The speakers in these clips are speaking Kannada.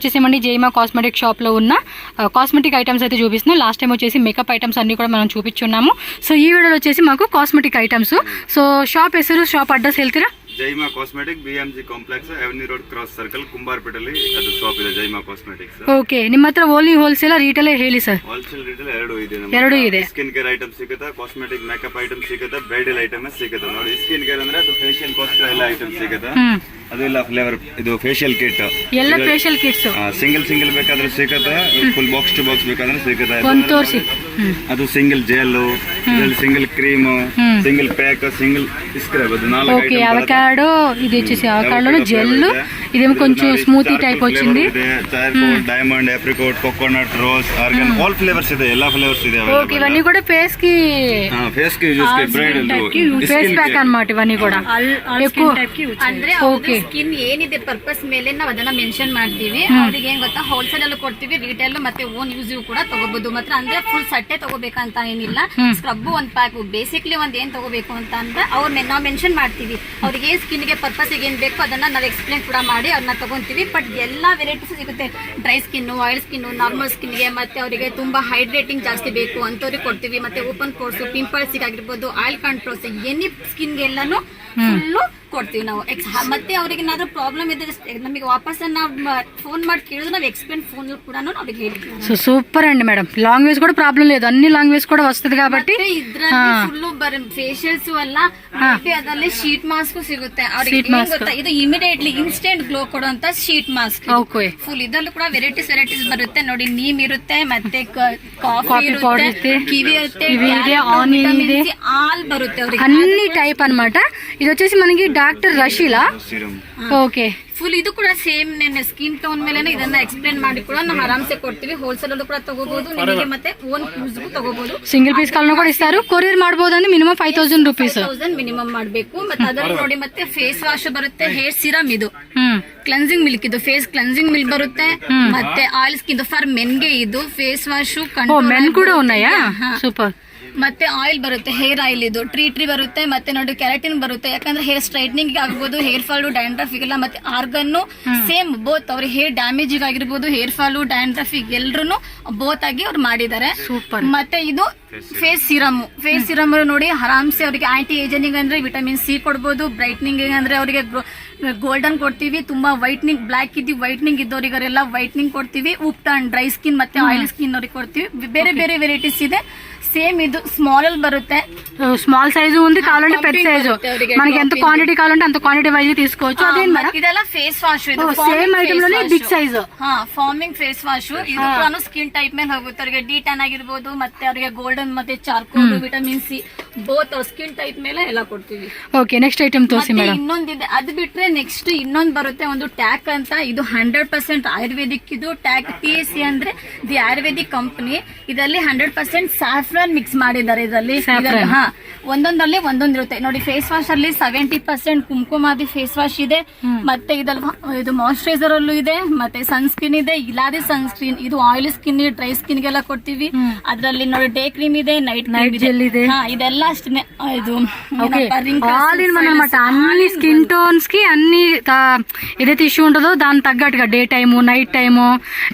వచ్చేసేమండి జైమా కాస్మెటిక్ షాప్లో ఉన్న కాస్మెటిక్ ఐటమ్స్ అయితే చూపిస్తున్నాం. లాస్ట్ టైం వచ్చేసి మేకప్ ఐటమ్స్ అన్ని కూడా మనం చూపించున్నాము. సో ఈ వీడియోలో వచ్చేసి మాకు కాస్మెటిక్ ఐటమ్స్. సో షాప్ ಹೆಸರು, ಶಾಪ್ ಅಡ್ರೆಸ್ ಹೇಳ್ತೀರಾ? Jaima cosmetic BMG complex avenue road cross circle ಕುಂಬಾರಪೇಟೆಯಲ್ಲಿ ಅದು ಶಾಪ್ ಇದೆ ಜೈಮಾ ಕಾಸ್ಮೆಟಿಕ್ಸ್. ಓಕೆ, ನಿಮ್ಮ ಹತ್ರ ಓನ್ಲಿ ಹೋಲ್ಸೇಲ್ ರಿಟೇಲ್ ಹೇಳಿ ಸರ್. ಹೋಲ್ಸೇಲ್ ರಿಟೇಲ್ ಎರಡು ಇದೆ. ಸ್ಕಿನ್ ಕೇರ್ ಐಟಮ್ ಸಿಗುತ್ತೆ, ಕಾಸ್ಮೆಟಿಕ್ ಮೇಕಪ್ ಐಟಮ್ ಸಿಗುತ್ತೆ, ಬ್ರೈಡಲ್ ಐಟಮ್ ಸಿಗುತ್ತೆ. ನೋಡಿ ಸ್ಕಿನ್ ಕೇರ್ ಅಂದ್ರೆ ಅದು ಫೇಶಿಯಲ್ ಕಾಸ್ಟ್ ಎಲ್ಲ ಐಟಮ್ ಸಿಗುತ್ತೆ. ಅದು ಇಲ್ಲ ಫ್ಲೇವರ್ ಇದು ಫೇಶಿಯಲ್ ಕಿಟ್ ಎಲ್ಲ ಫೇಶಿಯಲ್ ಕಿಟ್ಸ್ ಸಿಂಗಲ್ ಬೇಕಾದ್ರೆ ಸಿಗುತ್ತೆ, ಫುಲ್ ಬಾಕ್ಸ್ ಟು ಬಾಕ್ಸ್ ಬೇಕಾದ್ರೆ ಸಿಗುತ್ತೆ. ಒಂದು ತೋರಿಸಿ. ಅದು single gel, single cream, single pack, single scrub. అది 4 ఓకే, అవకాడో ఇది వచ్చేసి అవకాడోలో జెల్, ఇదేమో కొంచెం స్మూతీ టైప్ వచ్చింది. Charcoal, diamond, apricot, coconut, rose, argan, all flavours ಇದೆ, ಎಲ್ಲ ఫ్లేవర్స్ ಇದೆ. ఓకే, ఇవన్నీ కూడా ఫేస్ కి యూస్ కి బ్రైడల్ ఫేస్ ప్యాక్ అన్నమాట. ఇవన్నీ కూడా ఎక్కువ ಅಂದ್ರೆ ಸ್ಕಿನ್ ಏನಿದೆ ಪರ್ಪಸ್ ಮೇಲೆ ನಾವು ಅದನ್ನ ಮೆನ್ಷನ್ ಮಾಡ್ತೀವಿ. ಅವ್ರಿಗೆ ಏನ್ ಗೊತ್ತಾ, ಹೋಲ್ಸೇಲ್ ಅಲ್ಲೂ ಕೊಡ್ತೀವಿ, ರಿಟೇಲ್ ಮತ್ತೆ ಓನ್ ಯೂಸ್ ಕೂಡ ತಗೋಬಹುದು. ಮಾತ್ರ ಅಂದ್ರೆ ಫುಲ್ ಸಟ್ಟೆ ತಗೋಬೇಕಂತ ಏನಿಲ್ಲ. ಸ್ಕ್ರಬ್ ಒಂದ್ ಪ್ಯಾಕ್, ಬೇಸಿಕ್ಲಿ ಒಂದ್ ಏನ್ ತಗೋಬೇಕು ಅಂತ ಅಂದ್ರೆ ನಾವು ಮೆನ್ಷನ್ ಮಾಡ್ತೀವಿ. ಅವ್ರಿಗೆ ಸ್ಕಿನ್ ಗೆ ಪರ್ಪಸ್ ಏನ್ ಬೇಕು ಅದನ್ನ ನಾವು ಎಕ್ಸ್ಪ್ಲೇನ್ ಕೂಡ ಮಾಡಿ ಅವ್ರನ್ನ ತಗೊಂತೀವಿ. ಬಟ್ ಎಲ್ಲಾ ವೆರೈಟೀಸ್ ಸಿಗುತ್ತೆ. Dry skin, oil skin, normal skin ಗೆ, ಮತ್ತೆ ಅವರಿಗೆ ತುಂಬಾ ಹೈಡ್ರೇಟಿಂಗ್ ಜಾಸ್ತಿ ಬೇಕು ಅಂತವ್ರಿಗೆ ಕೊಡ್ತೀವಿ. ಮತ್ತೆ ಓಪನ್ ಪೋರ್ಸ್, ಪಿಂಪಲ್ಸ್ ಆಗಿರ್ಬೋದು, ಆಯಿಲ್ ಕಂಟ್ರೋಲ್ಸ್, ಎನಿ ಸ್ಕಿನ್ ಗೆ ಎಲ್ಲಾನು ಫುಲ್ಲು ಕೊಡ್ತೀವಿ ನಾವು. ಮತ್ತೆ ಅವ್ರಿಗೆ ಏನಾದ್ರೂ ಪ್ರಾಬ್ಲಮ್ ಇದ್ರೆ ನಮಗೆ ವಾಪಸ್ ఫోన్ ಮಾಡಿ ಕೇಳಿದ್ರೆ ನಾವು ఎక్స్ప్లెయిన్ ఫోన్ కూడా ಅವ್ರಿಗೆ ಹೇಳ್ತೀವಿ. సో సూపర్ అండి మేడం. లాంగ్వేజ్ కూడా ప్రాబ్లం లేదు, అన్ని లాంగ్వేజ్ కూడా వస్తుంది కాబట్టి ಫುಲ್ಲು ಫೇಶಿಯಲ್ಸ್ ಎಲ್ಲ ಅದರಲ್ಲಿ ಶೀಟ್ ಮಾಸ್ಕ್ ಸಿಗುತ್ತೆ. ಅವ್ರಿಗೆ ಗೊತ್ತಾ, ಇದು ಇಮಿಡಿಯೇಟ್ಲಿ ಇನ್ಸ್ಟೆಂಟ್ ಗ್ಲೋ ಕೊಡುವಂತ ಶೀಟ್ ಮಾಸ್ಕ್. ಫುಲ್ ಇದರಲ್ಲೂ ಕೂಡ ವೆರೈಟೀಸ್ ಬರುತ್ತೆ ನೋಡಿ. ನೀಮ್ ಇರುತ್ತೆ, ಮತ್ತೆ ಕಾಫಿ ಇರುತ್ತೆ, ಕಿವಿ ಇರುತ್ತೆ, ಆಲ್ ಬರುತ್ತೆ ಅವ್ರಿಗೆ, అన్ని టైప్ అన్నమాట. ఇది వచ్చేసి మనకి డాక్టర్ రషీలా. ఓకే, ಫುಲ್ ಇದು ಕೂಡ ಸೇಮ್ ನನ್ನ ಸ್ಕಿನ್ ಟೋನ್ ಮೇಲೆ ಇದನ್ನ ಎಕ್ಸ್ಪ್ಲೇನ್ ಮಾಡಿ ಕೂಡ ನಾವು ಆರಾಮ್ಸೆ ಕೊಡ್ತೀವಿ. ಹೋಲ್ಸೇಲ್ ಅಲ್ಲೂ ಕೂಡ ತಗೋಬಹುದು, ನಿಮಗೆ ಮತ್ತೆ ಓನ್ ಯೂಸ್ ತಗೋಬಹುದು. సింగిల్ పీస్ ಕಾಲನ್ನು ಕೂಡ ಇస్తారు. ಕೊರಿಯರ್ ಮಾಡಬಹುದು ಅಂದ್ರೆ ಮಿನಿಮಮ್ 5000 ರೂಪೀಸ್ ಮಿನಿಮಮ್ ಮಾಡಬೇಕು. ಮತ್ತೆ ಅದರಲ್ಲಿ ನೋಡಿ, ಮತ್ತೆ ಫೇಸ್ ವಾಶ್ ಬರುತ್ತೆ, ಹೇರ್ ಸಿರಮ್, ಇದು ಕ್ಲೆನ್ಸಿಂಗ್ ಮಿಲ್ಕ್, ಇದು ಫೇಸ್ ಕ್ಲೆನ್ಸಿಂಗ್ ಮಿಲ್ಕ್ ಬರುತ್ತೆ. ಮತ್ತೆ ಆಯಿಲ್ ಸ್ಕಿನ್ ಫಾರ್ ಮೆನ್ಗೆ ಇದು ಫೇಸ್ ವಾಶ್. ಮೆನ್ ಕೂಡ ఉన్నాయా? ಸೂಪರ್. ಮತ್ತೆ ಆಯಿಲ್ ಬರುತ್ತೆ, ಹೇರ್ ಆಯಿಲ್, ಇದು ಟ್ರೀ ಬರುತ್ತೆ. ಮತ್ತೆ ನೋಡಿ ಕೆರಾಟಿನ್ ಬರುತ್ತೆ, ಯಾಕಂದ್ರೆ ಹೇರ್ ಸ್ಟ್ರೈಟ್ನಿಂಗ್ ಆಗ್ಬೋದು, ಹೇರ್ ಫಾಲ್, ಡ್ಯಾಂಡ್ರಫ್ ಎಲ್ಲ, ಮತ್ತೆ ಆರ್ಗನ್ ಸೇಮ್ ಬೋತ್. ಅವ್ರಿಗೆ ಹೇರ್ ಡ್ಯಾಮೇಜ್ ಆಗಿರ್ಬೋದು, ಹೇರ್ ಫಾಲ್, ಡ್ಯಾಂಡ್ರಫ್ ಎಲ್ಲರೂ ಬೋತ್ ಆಗಿ ಅವ್ರು ಮಾಡಿದ್ದಾರೆ. ಮತ್ತೆ ಇದು ಫೇಸ್ ಸಿರಮ್ ನೋಡಿ, ಆರಾಮ್ಸೆ ಅವರಿಗೆ ಆಂಟಿ ಏಜಿಂಗ್ ಅಂದ್ರೆ ವಿಟಮಿನ್ ಸಿ ಕೊಡ್ಬೋದು. ಬ್ರೈಟ್ನಿಂಗ್ ಅಂದ್ರೆ ಅವರಿಗೆ ಗೋಲ್ಡನ್ ಕೊಡ್ತೀವಿ. ತುಂಬಾ ವೈಟ್ನಿಂಗ್, ಬ್ಲಾಕ್ ವೈಟ್ನಿಂಗ್ ಇದ್ದವರಿಗೆಲ್ಲ ವೈಟ್ನಿಂಗ್ ಕೊಡ್ತೀವಿ. ಉಪ್ಟನ್, ಡ್ರೈ ಸ್ಕಿನ್ ಮತ್ತೆ ಆಯಿಲ್ ಸ್ಕಿನ್ ಅವ್ರಿಗೆ ಕೊಡ್ತೀವಿ. ಬೇರೆ ಬೇರೆ ವೆರೈಟೀಸ್ ಇದೆ. సేమ్ ఇది స్మాల్ ಅಲ್ಲಿ బರುತ್ತೆ, స్మాల్ సైజు ఉంది, కావాలంటే పెద్ద సైజు. మనకి ఎంత క్వాంటిటీ కావాలంటే అంత క్వాంటిటీ వైజ్ తీసుకోవచ్చు. అదే ಇದೆಲ್ಲ ಫೇಸ್ ವಾಶ್, ಇದು ಸೇಮ್ ಐಟಮ್ ಲೋನೆ big size. Foaming face wash. ಇದು ಕೂಡ ಸ್ಕಿನ್ ಟೈಪ್ ಮೇಲೆ ಹೋಗುತ್ತೆ. ಅವರಿಗೆ ಡಿ ಟ್ಯಾನ್ ಆಗಿರ್ಬೋದು, ಮತ್ತೆ ಅವರಿಗೆ ಗೋಲ್ಡನ್ ಮತ್ತೆ charcoal, vitamin C both skin type ಮೇಲೆ ಎಲ್ಲ ಕೊಡ್ತೀವಿ. ಓಕೆ, ನೆಕ್ಸ್ಟ್ ಐಟಮ್ ತೋರಿಸಿ ಮೇಡಮ್. ಇನ್ನೊಂದಿದೆ, ಅದು ಬಿಟ್ರೆ ನೆಕ್ಸ್ಟ್ ಇನ್ನೊಂದು ಬರುತ್ತೆ, ಒಂದು ಟ್ಯಾಕ್ ಅಂತ. ಇದು 100% ಆಯುರ್ವೇದಿಕ್. ಇದು ಟ್ಯಾಕ್ TSC ಅಂದ್ರೆ ದಿ ಆಯುರ್ವೇದಿಕ್ ಕಂಪನಿ. ಇದರಲ್ಲಿ 100% ಸಾಫ್ರಾನ್ ಮಿಕ್ಸ್ ಮಾಡಿದ್ದಾರೆ. ಇದರಲ್ಲಿ ಒಂದೊಂದಲ್ಲಿ ಒಂದೊಂದಿರುತ್ತೆ ನೋಡಿ. ಫೇಸ್ ವಾಶ್ ಅಲ್ಲಿ 70% ಕುಂಕುಮಾದಿ ಫೇಸ್ ವಾಶ್ ಇದೆ. ಮತ್ತೆ ಇದು ಮಾಯಿಶ್ಚರೈಸರ್ ಅಲ್ಲೂ ಇದೆ, ಮತ್ತೆ ಸನ್ಸ್ಕ್ರೀನ್ ಇದೆ, ಇಲಾದಿ ಸನ್ಸ್ಕ್ರೀನ್. ಇದು ಆಯಿಲ್ ಸ್ಕಿನ್, ಡ್ರೈ ಸ್ಕಿನ್ ಗೆಲ್ಲ ಕೊಡ್ತೀವಿ. ಅದರಲ್ಲಿ ನೋಡಿ ಡೇ ಕ್ರೀಮ್ ಇದೆ, ನೈಟ್ ಜೆಲ್ ಇದೆ. ಇದೆಲ್ಲ ಅಷ್ಟೇ. ಇದು అన్ని స్కిన్ టోన్స్ కి అన్ని ఏదైతే ఇష్యూ ఉంటుందో దాని తగ్గట్టుగా day time, night time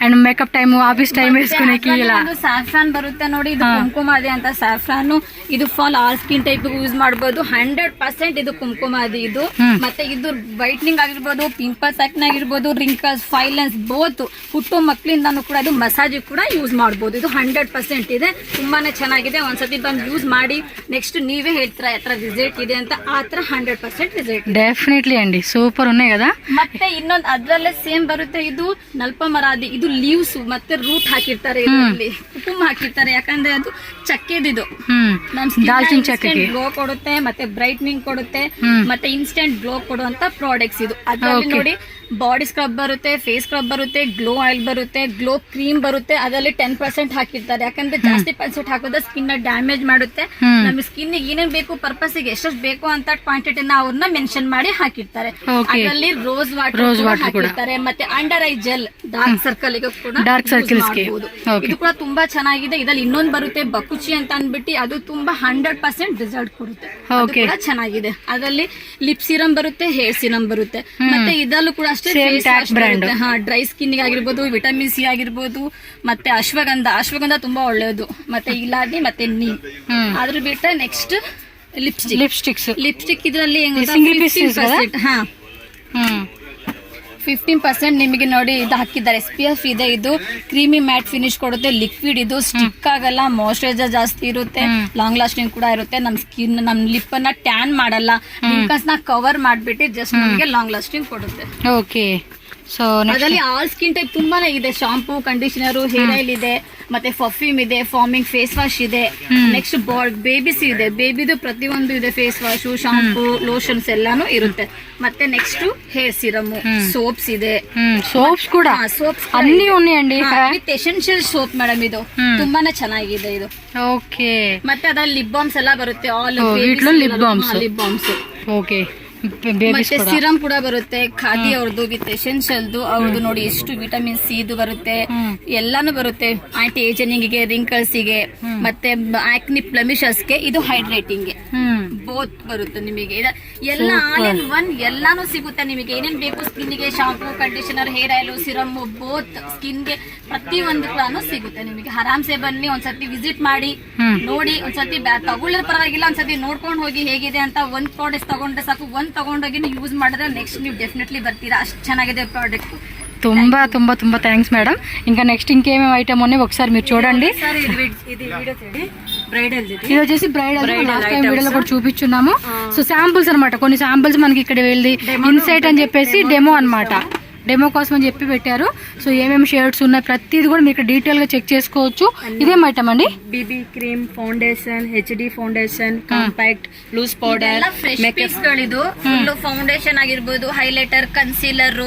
and makeup time, office time వేసుకునేకి ఇలా. ಸಾಫ್ರಾನ್ ಬರುತ್ತೆ ನೋಡಿ, ಇದು ಕುಂಕುಮಾದಿ ಅಂತ ಸಾಫ್ರಾನ್. ಇದು for all skin type use ಮಾಡಬಹುದು. 100% ಇದು ಕುಂಕುಮಾದಿ. ಇದು ಮತ್ತೆ ಇದು ವೈಟ್ನಿಂಗ್ ಆಗಿರ್ಬೋದು, ಪಿಂಪಲ್ಸ್ ಆಗಿರ್ಬೋದು, ರಿಂಕಲ್ಸ್, ಫೈಲೆನ್ಸ್ ಬೋತ್. ಹುಟ್ಟು ಮಕ್ಕಳಿಂದಾನು ಕೂಡ ಇದು ಮಸಾಜ್ ಕೂಡ ಯೂಸ್ ಮಾಡಬಹುದು. ಇದು 100% ಇದೆ, ತುಂಬಾನೇ ಚೆನ್ನಾಗಿದೆ. ಒಂದ್ಸತಿ ಬಂದು ಯೂಸ್ ಮಾಡಿ, ನೆಕ್ಸ್ಟ್ ನೀವೇ ಹೇಳ್ತೀರಾ ಎತ್ರ ರಿಸಲ್ಟ್ ಇದೆ ಅಂತ. ಆತರ 100% ರಿಸಲ್ಟ್ ಡೆಫಿನೆಟ್ಲಿ ಅಂడి. సూపర్ ఉన్నాయి కదా. ಮತ್ತೆ ಇನ್ನೊಂದು ಅದ್ರಲ್ಲೇ ಸೇಮ್ ಬರುತ್ತೆ, ಇದು ನಲ್ಪಮರಾದಿ. ಇದು ಲೀವ್ಸ್ ಮತ್ತೆ ರೂಟ್ ಹಾಕಿರ್ತಾರೆ, ಇದರಲ್ಲಿ ಕುಟುಂಬ ಹಾಕಿರ್ತಾರೆ. ಯಾಕಂದ್ರೆ ಅದು ಚಕ್ಕೆದಿದು ದಾಲ್ಚಿನ್ನಿ ಚಕ್ಕೆ ಗ್ಲೋ ಕೊಡುತ್ತೆ, ಮತ್ತೆ ಬ್ರೈಟ್ನಿಂಗ್ ಕೊಡುತ್ತೆ, ಮತ್ತೆ ಇನ್ಸ್ಟೆಂಟ್ ಗ್ಲೋ ಕೊಡುವಂತ ಪ್ರಾಡಕ್ಟ್ಸ್ ಇದು. ಅದರಲ್ಲಿ ನೋಡಿ ಬಾಡಿ ಸ್ಕ್ರಬ್ ಬರುತ್ತೆ, ಫೇಸ್ ಸ್ಕ್ರಬ್ ಬರುತ್ತೆ, ಗ್ಲೋ ಆಯಿಲ್ ಬರುತ್ತೆ, ಗ್ಲೋ ಕ್ರೀಮ್ ಬರುತ್ತೆ. ಅದರಲ್ಲಿ 10% ಹಾಕಿರ್ತಾರೆ. ಯಾಕಂದ್ರೆ ಜಾಸ್ತಿ ಪರ್ಸೆಂಟ್ ಹಾಕೋದ್ರೆ ಸ್ಕಿನ್ ಡ್ಯಾಮೇಜ್ ಮಾಡುತ್ತೆ. ನಮ್ಮ ಸ್ಕಿನ್ ಏನೇನ್ ಬೇಕು, ಪರ್ಪಸ್ ಗೆ ಎಷ್ಟು ಬೇಕು ಅಂತ ಕ್ವಾಂಟಿಟಿನ ಅವ್ರನ್ನ ಮೆನ್ಷನ್ ಮಾಡಿ ಹಾಕಿರ್ತಾರೆ. ಅದರಲ್ಲಿ ರೋಸ್ ವಾಟರ್ ಹಾಕಿರ್ತಾರೆ. ಮತ್ತೆ under I gel, dark circle ಕೂಡ ಡಾರ್ಕ್ ಸರ್ಕಲ್ಸ್ ಇದು ಕೂಡ ತುಂಬಾ ಚೆನ್ನಾಗಿದೆ. ಇದ್ರಲ್ಲಿ ಇನ್ನೊಂದು ಬರುತ್ತೆ ಬಕುಚಿ ಅಂತ ಅನ್ಬಿಟ್ಟು, ಅದು ತುಂಬಾ 100% ರಿಸಲ್ಟ್ ಕೊಡುತ್ತೆ. ಚೆನ್ನಾಗಿದೆ. ಅದರಲ್ಲಿ ಲಿಪ್ ಸಿರಮ್ ಬರುತ್ತೆ, ಹೇರ್ ಸಿರಮ್ ಬರುತ್ತೆ. ಮತ್ತೆ ಇದರಲ್ಲೂ ಕೂಡ ಅಷ್ಟೇ Same tag brand. Dry skin ಆಗಿರ್ಬೋದು, ವಿಟಮಿನ್ ಸಿ ಆಗಿರ್ಬೋದು, ಮತ್ತೆ ಅಶ್ವಗಂಧ ತುಂಬಾ ಒಳ್ಳೆಯದು, ಮತ್ತೆ ಇಲಾದಿ ಮತ್ತೆ ನೀಮ್. ಅದ್ರ ಬಿಟ್ಟರೆ ನೆಕ್ಸ್ಟ್ ಲಿಪ್ಸ್ಟಿಕ್ ಇದರಲ್ಲಿ Single piece use ಅಲ್ಲ? 15% ನಿಮಗೆ ನೋಡಿ ಇದು ಹಾಕಿದ್ದಾರೆ. SPF ಇದೆ, ಇದು ಕ್ರೀಮಿ ಮ್ಯಾಟ್ ಫಿನಿಶ್ ಕೊಡುತ್ತೆ, ಲಿಕ್ವಿಡ್ ಇದು, ಸ್ಟಿಕ್ ಆಗಲ್ಲ, ಮಾಯಿಶ್ಚರೈಸರ್ ಜಾಸ್ತಿ ಇರುತ್ತೆ, ಲಾಂಗ್ ಲಾಸ್ಟಿಂಗ್ ಕೂಡ ಇರುತ್ತೆ, ನಮ್ ಸ್ಕಿನ್ ನಮ್ ಲಿಪ್ ಅನ್ನ ಟ್ಯಾನ್ ಮಾಡಲ್ಲ, ಪಿಂಪಲ್ಸ್ ನ ಕವರ್ ಮಾಡ್ಬಿಟ್ಟು ಜಸ್ಟ್ ನಮಗೆ ಲಾಂಗ್ ಲಾಸ್ಟಿಂಗ್ ಕೊಡುತ್ತೆ. ಓಕೆ. ಸೊ ಅದರಲ್ಲಿ ಆಲ್ ಸ್ಕಿನ್ ಟೈಪ್ ತುಂಬಾನೇ ಇದೆ. ಶಾಂಪೂ, ಕಂಡೀಷನರ್, ಹೇರ್ ಆಯಿಲ್ ಇದೆ, ಮತ್ತೆ ಪರ್ಫ್ಯೂಮ್ ಇದೆ, ಫಾರ್ಮಿಂಗ್ ಫೇಸ್ ವಾಶ್ ಇದೆ, ನೆಕ್ಸ್ಟ್ ಬೇಬಿಸ್ ಇದೆ, ಬೇಬಿದು ಪ್ರತಿಯೊಂದು ಇದೆ, ಫೇಸ್ ವಾಶ್, ಶಾಂಪೂ, ಲೋಷನ್ಸ್ ಎಲ್ಲಾನು ಇರುತ್ತೆ. ಮತ್ತೆ ನೆಕ್ಸ್ಟ್ ಹೇರ್ ಸಿರಮ್, ಸೋಪ್ಸ್ ಇದೆ, ಸೋಪ್ಸ್ ಕೂಡ ಸೋಪ್ಸ್ అన్ని ఉన్నాయండి. ವಿತ್ ಎಸೆನ್ಷಿಯಲ್ ಸೋಪ್ ಮೇಡಮ್, ಇದು ತುಂಬಾನೇ ಚೆನ್ನಾಗಿದೆ ಇದು. ಓಕೆ. ಮತ್ತೆ ಅದ್ರಲ್ಲಿ ಲಿಪ್ ಬಾಮ್ಸ್ ಎಲ್ಲ ಬರುತ್ತೆ, ಆಲ್ వీటిలో లిప్ బామ్స్. ಓಕೆ. ಬೇಬೀಸ್ ಮತ್ತೆ ಕೂಡ ಸಿರಮ್ ಕೂಡ ಬರುತ್ತೆ, ಖಾದಿ ಅವ್ರದ್ದು ವಿತ್ ಎಸೆನ್ಷಿಯಲ್ದು, ಅವ್ರದ್ದು ನೋಡಿ ಎಷ್ಟು ವಿಟಮಿನ್ ಸಿ ಇದು ಬರುತ್ತೆ, ಎಲ್ಲಾನು ಬರುತ್ತೆ. ಆಂಟಿ ಏಜಿಂಗ್ ಗೆ, ರಿಂಕಲ್ಸ್ ಗೆ, ಮತ್ತೆ ಆಕ್ನಿ ಬ್ಲೆಮಿಷಸ್ ಗೆ, ಇದು ಹೈಡ್ರೇಟಿಂಗ್ ಗೆ ಬೋತ್ ಬರುತ್ತೆ ನಿಮಗೆ. ಎಲ್ಲ ಆಲ್ ಇನ್ ಒನ್ ಎಲ್ಲಾನು ಸಿಗುತ್ತೆ ನಿಮಗೆ. ಏನೇನ್ ಬೇಕು ಸ್ಕಿನ್ ಗೆ, shampoo, conditioner, hair oil, serum, both skin ಗೆ ಪ್ರತಿಯೊಂದು ಕೂಡ ಸಿಗುತ್ತೆ ನಿಮಗೆ. ಆರಾಮ್ಸೆ ಬನ್ನಿ, ಒಂದ್ಸತಿ ವಿಸಿಟ್ ಮಾಡಿ ನೋಡಿ, ಒಂದ್ಸತಿ ತಗೊಳ್ಳೋದು ಪರವಾಗಿಲ್ಲ, ಒಂದ್ಸತಿ ನೋಡ್ಕೊಂಡು ಹೋಗಿ ಹೇಗಿದೆ ಅಂತ. ಒಂದ್ ಪ್ರಾಡಕ್ಟ್ ತಗೊಂಡ್ರೆ ಸಾಕು, ಒಂದ್ ತಗೊಂಡೋಗಿ ಯೂಸ್ ಮಾಡಿದ್ರೆ ನೆಕ್ಸ್ಟ್ ನೀವು ಡೆಫಿನೆಟ್ಲಿ ಬರ್ತೀರಾ, ಅಷ್ಟು ಚೆನ್ನಾಗಿದೆ ಪ್ರಾಡಕ್ಟ್. ತುಂಬಾ ತುಂಬಾ ತುಂಬಾ థ్యాంక్స్ మేడం. ఇంకా నెక్స్ట్ ఇంకేమేమి ఐటమ్ ఉన్నాయి ఒకసారి మీరు చూడండి. ఇది వచ్చేసి బ్రైడల్, లాస్ట్ టైం వీడియోలో కూడా చూపించున్నాము. సో శాంపుల్స్ అన్నమాట, కొన్ని శాంపుల్స్ మనకి ఇక్కడ వెళ్ళి ఇన్సైట్ అని చెప్పేసి డెమో అన్నమాట, డెమో కోసం అని చెప్పి పెట్టారు. సో ఏమేమి షేడ్స్ ఉన్నాయి ప్రతిది కూడా మీరు డీటెయిల్ గా చెక్ చేసుకోవచ్చు. ఇదేం ఐటమ్ అండి? BB cream, foundation, HD foundation, compact, loose powder, makeup ಗಳಿದು ಫುಲ್ ಫೌಂಡೇಶನ್ ಆಗಿರ್ಬೋದು, ಹೈಲೈಟರ್, ಕನ್ಸೀಲರ್,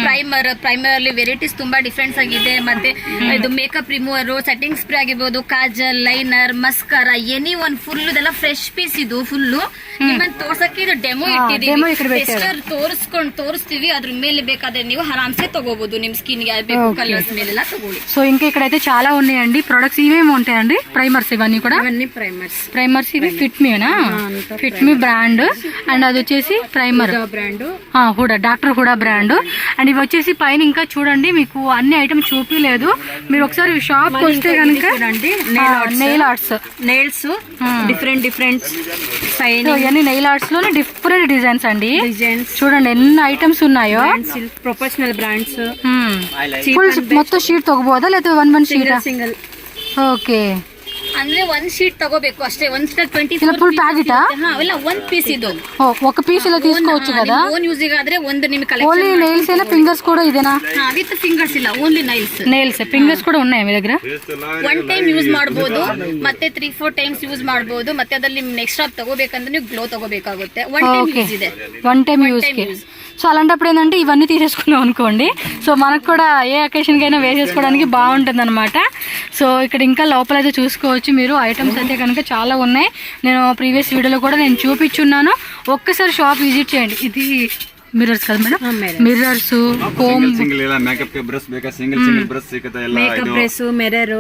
ಪ್ರೈಮರ್ ಅಲ್ಲಿ ವೆರೈಟೀಸ್ ತುಂಬಾ ಡಿಫ್ರೆನ್ಸ್ ಆಗಿದೆ. ಮತ್ತೆ ಇದು ಮೇಕಪ್ ರಿಮೂವರ್, ಸೆಟ್ಟಿಂಗ್ ಸ್ಪ್ರೇ ಆಗಿರ್ಬೋದು, kajal, liner, mascara, any one full ಇದೆಲ್ಲ ಫ್ರೆಶ್ ಪೀಸ್. ಇದು ಫುಲ್ ನಿಮ್ಮನ್ನ ತೋರ್ಸಕ್ಕೆ ಇದು ಡೆಮೋ ಇಟ್ಟಿದ್ದೀವಿ. ತೋರಿಸ್ತೀವಿ, ಅದ್ರ ಮೇಲೆ ಬೇಕಾದ್ರೆ ನೀವು ಆರಾಮ್ಸೆ ತಗೋಬಹುದು, ನಿಮ್ ಸ್ಕಿನ್ ಗೆ ಬೇಕು ಕಲರ್ಸ್ ಮೇಲೆಲ್ಲ ತಗೊಳ್ಳಿ. సో ఇంకా ఇక్కడైతే చాలా ఉన్నాయండి ప్రొడక్ట్స్. ఇవేమి ఉంటాయండి? ప్రైమర్స్ ఇవన్నీ కూడా. ಇವನ್ನಿ ಪ್ರೈಮರ್ಸ್ ఇవి ఫిట్ మీనా, ఫిట్ మీ బ్రాండ్. అండ్ అది వచ్చేసి primer brand, Huda, doctor Huda brand. And ఇవి వచ్చేసి పైన ఇంకా చూడండి, మీకు అన్ని ఐటమ్ చూపిలేదు. మీరు ఒకసారి షాప్ వస్తే కనుక nail arts, nails different sign, ఇవన్నీ నెయిల్ ఆర్ట్స్ లోనే డిఫరెంట్ డిజైన్స్ అండి. డిజైన్స్ చూడండి ఎన్ని ఐటమ్స్ ఉన్నాయో. ಪ್ರೊಫೆಷನಲ್ ಬ್ರಾಂಡ್ಸ್, ಫುಲ್ మొత్తం షీట్ ತಗೋಬೋದಾ లేదా ಒನ್ ಶೀಟ್? ಸಿಂಗಲ್. ಓಕೆ. ಅಂದ್ರೆ ಒಂದ್ ಶೀಟ್ ತಗೋಬೇಕು ಅಷ್ಟೇ. ಒಂದ್ 24 ಫುಲ್ ಪ್ಯಾಕೆಟ್ ಅವೆಲ್ಲ ಒಂದ್ ಪೀಸ್. ಇದು ఒక పీస్ ఇలా తీసుకోవచ్చు కదా. ಓನ್ ಯೂಸಿಗೆ ಆದ್ರೆ ಒಂದು ನಿಮ್ ఓన్లీ నెయిల్స్ ఏనా, ఫింగర్స్ కూడా ఇదేనా? ವಿತ್ ಫಿಂಗರ್ಸ್ ಇಲ್ಲ, ಓನ್ಲಿ నెయిల్స్. ఫింగర్స్ కూడా ఉన్నాయి మీ దగ్గర? ಒನ್ ಟೈಮ್ ಯೂಸ್ ಮಾಡಬಹುದು, ಮತ್ತೆ 3-4 ಟೈಮ್ಸ್ ಯೂಸ್ ಮಾಡಬಹುದು. ಮತ್ತೆ ಅದ್ರಲ್ಲಿ ನೆಕ್ಸ್ಟ್ ಸ್ಟಾಪ್ ತಗೋಬೇಕಂದ್ರೆ ನೀವು ಗ್ಲೋ ತಗೋಬೇಕಾಗುತ್ತೆ. ಒನ್ ಟೈಮ್ ಯೂಸ್ ಇದೆ, వన్ టైం యూస్ కి. సో అలాంటప్పుడు ఏంటంటే ఇవన్నీ తీసేసుకున్నాం అనుకోండి, సో మనకు కూడా ఏ అకేషన్కి అయినా వేసేసుకోవడానికి బాగుంటుంది అనమాట. సో ఇక్కడ ఇంకా లోపల అయితే చూసుకోవచ్చు మీరు, ఐటమ్స్ అయితే కనుక చాలా ఉన్నాయి. నేను ప్రీవియస్ వీడియోలో కూడా నేను చూపించున్నాను, ఒక్కసారి షాప్ విజిట్ చేయండి. ఇది ಮಿರರ್ಸ್ కదా ಮೇಡಮ್? ಮಿರರ್ಸ್, ಕೋಮ್, ಸಿಂಗಲ್ ಎಲ್ಲ ಮೇಕಪ್ ಗೆ ಬ್ರಷ್ ಬೇಕಾ, ಸಿಂಗಲ್ ಬ್ರಷ್ ಸಿಗುತ್ತೆ ಎಲ್ಲ. ಮೇಕಪ್ ಬ್ರಷ್, ಮಿರರ್,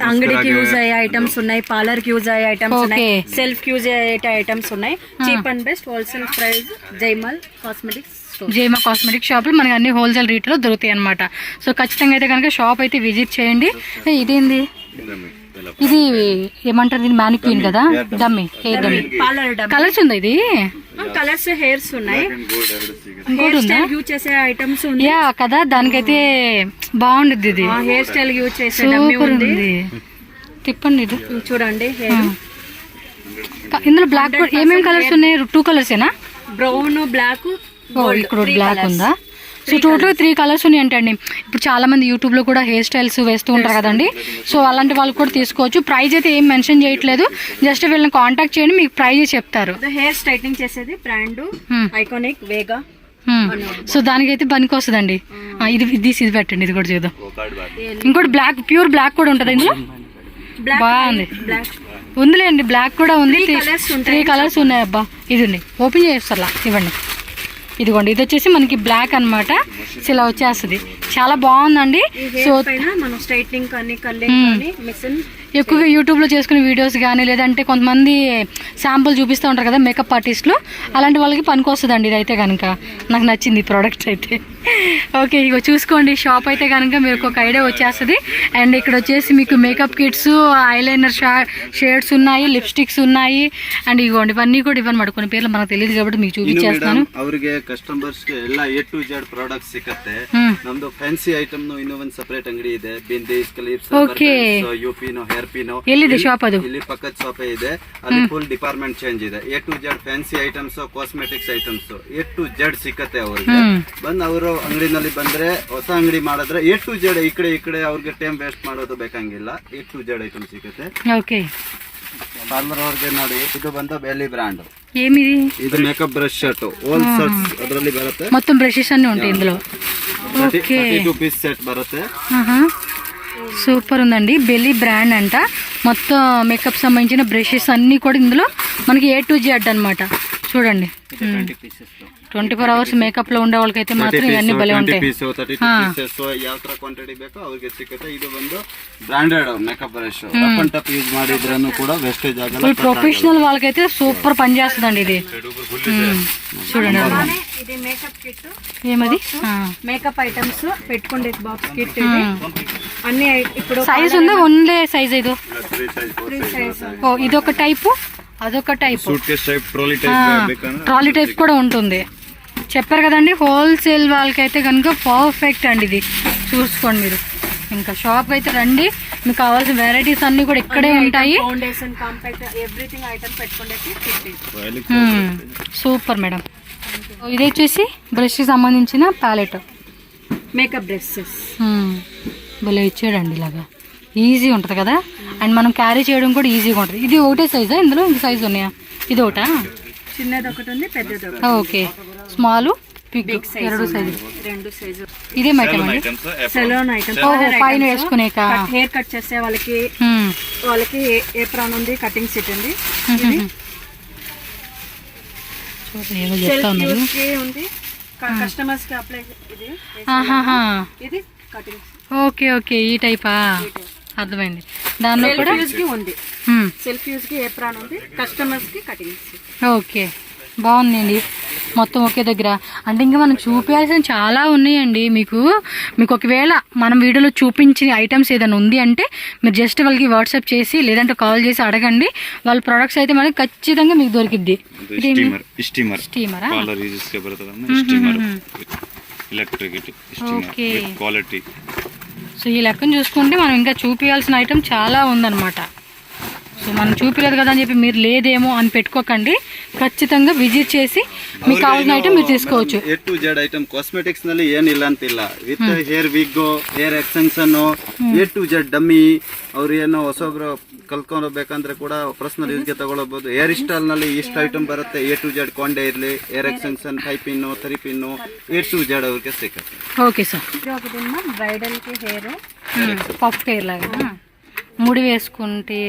అంగడికి యూజ్ అయ్యే ఐటమ్స్ ఉన్నాయి, పార్లర్ కి యూజ్ అయ్యే ఐటమ్స్ ఉన్నాయి, సెల్ఫ్ కి యూజ్ అయ్యే ఐటమ్స్ ఉన్నాయి. Cheap and best wholesale price Jaimal cosmetics. Jaima cosmetic shop లో మనకి అన్ని హోల్సేల్ రేట్ లో దొరుకుతాయి అనమాట. సో ఖచ్చితంగా అయితే కనుక షాప్ అయితే విజిట్ చేయండి. ఇదేంది? ఇది ఏమంటారు దీన్ని? మ్యానిక్యూన్ కదా, dummy, hair dummy. Parlour colours ఉందా ఇది? కలర్స్, హెయిర్స్ ఉన్నాయి, ఇంకోటి హెయిర్ ఉందా? స్టైల్ యూజ్ చేసే ఐటమ్స్ ఉన్నాయి. యా కదా, దానికైతే బాగుంటుంది ఇది. హెయిర్ స్టైల్ యూజ్ చేసే డమ్మీ సూపర్ ఉంది. ఉంది. తిప్పండి ఇది చూడండి. హెయిర్ ఇందులో బ్లాక్ ఏమేమి కలర్స్ ఉన్నాయి? 2 కలర్స్ ఏనా? బ్రౌన్, బ్లాక్, ఇక్కడ బ్లాక్ ఉందా? సో టోటల్ 3 కలర్స్ ఉన్నాయి అంటండి. ఇప్పుడు చాలా మంది యూట్యూబ్ లో కూడా హెయిర్ స్టైల్స్ వేస్తూ ఉంటారు కదండి, సో అలాంటి వాళ్ళు కూడా తీసుకోవచ్చు. ప్రైస్ అయితే ఏం మెన్షన్ చేయట్లేదు, జస్ట్ వీళ్ళని కాంటాక్ట్ చేయండి, మీకు ప్రైస్ చెప్తారు. హెయిర్ స్ట్రైట్నింగ్ చేసేది బ్రాండ్ ఐకానిక్ వేగా. సో దానికైతే పనికి వస్తుందండి. ఇది పెట్టండి, ఇది కూడా చూద్దాం. ఇంకోటి బ్లాక్, ప్యూర్ బ్లాక్ కూడా ఉంటుంది ఇందులో. బాగుంది, ఉందిలేండి, బ్లాక్ కూడా ఉంది. 3 కలర్స్ ఉన్నాయి. అబ్బా, ఇది ఉంది, ఓపెన్ చేస్తారా? ఇవ్వండి. ఇదిగోండి, ఇది వచ్చేసి మనకి బ్లాక్ అనమాట. ఇలా వచ్చేస్తుంది. చాలా బాగుందండి. ఈ సో హెయిర్ పైన మనం స్ట్రైట్నింగ్ కానీ కల్లింగ్ కానీ మిషన్ ఎక్కువగా యూట్యూబ్లో చేసుకునే వీడియోస్ కానీ లేదంటే కొంతమంది శాంపుల్ చూపిస్తూ ఉంటారు కదా మేకప్ ఆర్టిస్టులు, అలాంటి వాళ్ళకి పనికొస్తుందండి ఇది అయితే కనుక. నాకు నచ్చింది ఈ ప్రోడక్ట్ అయితే. ఓకే, ఇగో చూసుకోండి షాప్ అయితే కనుక మీకు ఒక ఐడియా వచ్చేస్తుంది. అండ్ ఇక్కడ వచ్చేసి మీకు మేకప్ కిట్స్, ఐలైనర్ షేడ్స్ ఉన్నాయి, లిప్స్టిక్స్ ఉన్నాయి. అండ్ ఇగోండి ఇవన్నీ కూడా ఇవ్వనమాట, కొన్ని పేర్లు మనకు తెలియదు కాబట్టి మీకు చూపించేస్తాను. ಅವ್ರಿಗೆ ಕಸ್ಟಮರ್ಸ್ ಎಲ್ಲ A to Z ಪ್ರಾಡಕ್ಟ್ ಸಿಕ್ಕತ್ತೆ. ನಮ್ದು ಫ್ಯಾನ್ಸಿ ಐಟಮ್ ಇನ್ನೂ ಒಂದು ಸಪರೇಟ್ ಅಂಗಡಿ ಇದೆ. Bindis, clips, ಯುಪಿನೋ, hair ಪಿನೋ. ಎಲ್ಲಿದೆ ಶಾಪ್ ಅದು? ಇಲ್ಲಿ ಪಕ್ಕದ ಶಾಪೇ ಇದೆ. ಅಲ್ಲಿ ಫುಲ್ ಡಿಪಾರ್ಟ್ಮೆಂಟ್ ಚೇಂಜ್ ಇದೆ. A to Z fancy items, cosmetics items A to Z ಸಿಕ್ಕತ್ತೆ ಅವ್ರಿಗೆ. ಬಂದು ಅವರು ಅಂಗಡಿನಲ್ಲಿ ಬಂದ್ರೆ ಹೊಸ ಅಂಗಡಿ ಮಾಡಿದ್ರೆ A to Z ಈ ಕಡೆ ಅವ್ರಿಗೆ ಟೈಮ್ ವೇಸ್ಟ್ ಮಾಡೋದು ಬೇಕಂಗಿಲ್ಲ. A to Z ಐಟಮ್ ಸಿಕ್ಕತ್ತೆ. ಓಕೆ, ಪಾರ್ಲರ್ ಅವ್ರಿಗೆ ನೋಡಿ, ಇದು ಬಂದು ಬೆಲ್ಲಿ ಬ್ರಾಂಡ್. ఏమిది? ಇದು makeup brush set, whole sets ಅದರಲ್ಲಿ ಬರುತ್ತೆ. మొత్తం బ్రషెస్ అన్ని ఉంటాయి ఇందులో. ఓకే, 32 పీస్ సెట్ బರುತ್ತೆ. సూపర్ ఉందండి. బెల్లీ బ్రాండ్ అంట. మొత్తం మేకప్ సంబంధించిన బ్రషెస్ అన్నీ కూడా ఇందులో మనకి A to Z అన్నమాట. చూడండి, 24 hours మేకప్ లో ఉండే వాళ్ళకైతే మాత్రం ఇవన్నీ భలే ఉంటాయి. 32 పీసెస్ ಯಾವ ತರ ಕ್ವಾಂಟಿಟಿ ಬೇಕೋ ಅವ್ರಿಗೆ ಸಿಗುತ್ತೆ. ಇದು ಬಂದು branded makeup brush. Rough and tough use ಮಾಡಿದ್ರೂ ಕೂಡ ವೇಸ್ಟೇಜ್ ಆಗಲ್ಲ. ఫుల్ ప్రొఫెషనల్ వాళ్ళకైతే సూపర్ పని చేస్తుందండి ఇది. చూడండి, ఇది మేకప్ కిట్, ఏమది మేకప్ ఐటమ్స్ పెట్టుకునే బాక్స్ కిట్. ఇది అన్ని ఇప్పుడు సైజ్ ఉందా? ఓన్లీ సైజ్ ఇది. 3 సైజ్. ఓ, ఇదొక టైపు, అదొక type. Suit case type, trolley type ಬೇಕಂದ್ರೆ ట్రాలీ టైప్ కూడా ఉంటుంది. చెప్పారు కదండి, హోల్సేల్ వాళ్ళకైతే కనుక పర్ఫెక్ట్ అండి ఇది. చూసుకోండి మీరు. ఇంకా షాప్ అయితే రండి, మీకు కావాల్సిన వెరైటీస్ అన్ని కూడా ఇక్కడే ఉంటాయి. ఫౌండేషన్, కాంపాక్ట్, ఎవ్రీథింగ్ ఐటమ్ పెట్టుకునే కిట్. Super madam. ఇది వచ్చేసి బ్రష్ కి సంబంధించిన ప్యాలెట్, మేకప్ బ్రషెస్. భలే ఇచ్చాడండి. ఇలాగా ఈజీ ఉంటుంది కదా, అండ్ మనం క్యారీ చేయడం కూడా ఈజీగా ఉంటుంది. ఇది ఒకటే సైజా? ఇందులో ఇంక సైజు ఉన్నాయా? ఇది ఒకటా? చిన్నది ఒకటి ఉంది, పెద్దది ఒకటి. ఓకే, స్మాల్, బిగ్, రెండు సైజు. ఇదే మేకప్ అండి, సెలూన్ ఐటమ్. పైన వేసుకునేక హెయిర్ కట్ చేసే వాళ్ళకి ఏప్రాన్ ఉంది, కటింగ్ సెట్ ఉంది. ఏదో చెప్తా ఉన్నారు. ఉంది కస్టమర్స్ కి అప్లై. ఇది కటింగ్. ఓకే ఓకే, ఈ టైపా? అర్థమైంది. దానిలో కూడా ఉంది, సెల్ఫ్ యూజ్ కి ఏప్రాన్ ఉంది, కస్టమర్స్ కి కటింగ్. ఓకే, బాగుందండి. మొత్తం ఒకే దగ్గర అంటే ఇంకా మనం చూపించాల్సిన చాలా ఉన్నాయండి. మీకు ఒకవేళ మనం వీడియోలో చూపించిన ఐటమ్స్ ఏదైనా ఉంది అంటే మీరు జస్ట్ వాళ్ళకి వాట్సాప్ చేసి లేదంటే కాల్ చేసి అడగండి. వాళ్ళ ప్రొడక్ట్స్ అయితే మనకి ఖచ్చితంగా మీకు దొరికిద్ది. స్టీమరా? Okay, quality. సో ఈ లెక్కను చూసుకుంటే మనం ఇంకా చూపించాల్సిన ఐటమ్ చాలా ఉందన్నమాట. సో మనం చూపించలేదు కదా అని చెప్పి మీరు లేదేమో అని పెట్టుకోకండి. ఖచ్చితంగా విజిట్ చేసి మీకు ಕಾವಾಲ್సిన ಐಟಮ್ మీరు తీసుకోవచ్చు. A to Z item cosmetics ನಲ್ಲಿ ಏನಿಲ್ಲ ಅಂತಿಲ್ಲ. With hair wig, hair extension, A to Z dummy. ಅವ್ರು ಏನೋ ಹೊಸೊಬ್ರು ಕಲ್ತ್ಕೊಳ್ಬೇಕಂದ್ರೆ ಕೂಡ ಪರ್ಸನಲ್ ಯೂಸ್ಗೆ ತಗೊಳ್ಬಹುದು. ಹೇರ್ ಸ್ಟೈಲ್ ನಲ್ಲಿ ಇಷ್ಟು ಐಟಮ್ ಬರುತ್ತೆ. A to Z ಕೊಂಡೆ ಇರಲಿ, ಹೇರ್ ಎಕ್ಸ್ಟೆನ್ಷನ್, ಟೈಪಿನ್ನು, ಥೆರಪಿನ್ನು, A to Z ಅವ್ರಿಗೆ ಸಿಗುತ್ತೆ. Okay sir. బ్రైడల్ కి హెయిర్ పఫ్ హెయిర్ లాగా ముడి వేసుకుంటే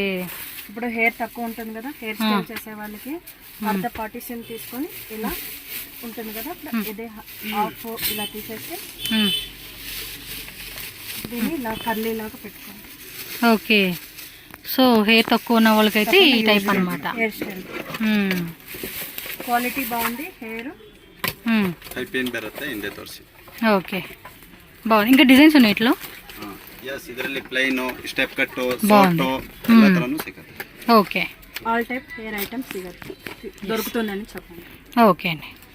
ఇప్పుడు హెయిర్ తక్కువ ఉంటుంది కదా, హెయిర్ స్టైల్ చేసే వాళ్ళకి అర్ధ పార్టీషన్ తీసుకొని ఇలా ఉంటుంది కదా, ఇదే హాఫ్ ఇలా తీసేస్తే దీన్ని ఇలా కర్లీ లాగా పెట్టుకోండి. ఓకే, సో హెయిర్ తక్కువ ఉన్న వాళ్ళకైతే ఈ టైప్ అన్నమాట. హెయిర్ స్టైల్ క్వాలిటీ బాగుంది. హెయిర్ ಟೈಪಿನ್ ಬರುತ್ತೆ, ಹಿಂದೆ ತೋರಿಸಿ. ఓకే, బాగుంది. ఇంకా డిజైన్స్ ఉన్నాయి ఇట్లా? ಎಸ್, ಇದರಲ್ಲಿ ಪ್ಲೈನ್, ಸ್ಟೆಪ್ ಕಟ್, ಸಾಫ್ಟ್ ಎಲ್ಲ ತರನು ಸಿಗುತ್ತೆ. Okay, all type hair items దొరుకుతుందని చెప్పండి. ఓకే అండి.